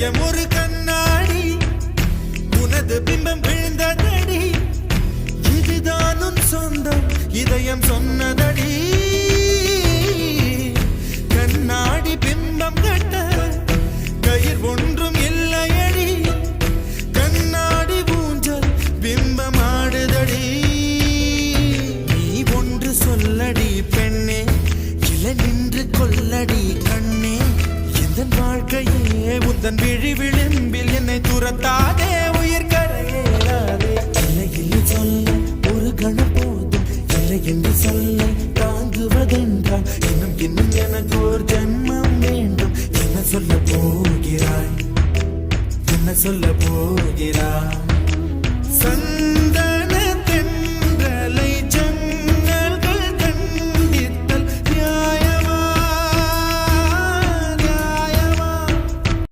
இதயம் ஒரு கண்ணாடி உனது பிம்பம் விழுந்ததடி இதுதான் உன் சொந்தம் இதயம் சொன்னதடி கண்ணாடி பிம்பம் கட்ட கயிர் ஒன்றும் இல்லையடி கண்ணாடி ஊஞ்சல் பிம்பம் ஆடுதடி நீ ஒன்று சொல்லடி பெண்ணே இலை நின்று கொல்லடி கண்ணே எந்த வாழ்க்கையே உந்தன் விழி விளிம்பில் என்னை துரத்தாதே உயிர் கரையேறாதே இல்லை இல்லை சொல்ல ஒரு கணம் போதும் இல்லை என்று சொல்ல தாங்குவதென்றால் இன்னும் இன்னும் எனக்கு ஒரு ஜன்மம் வேண்டும் என்ன சொல்ல போகிறாய் என்ன சொல்ல போகிறாய்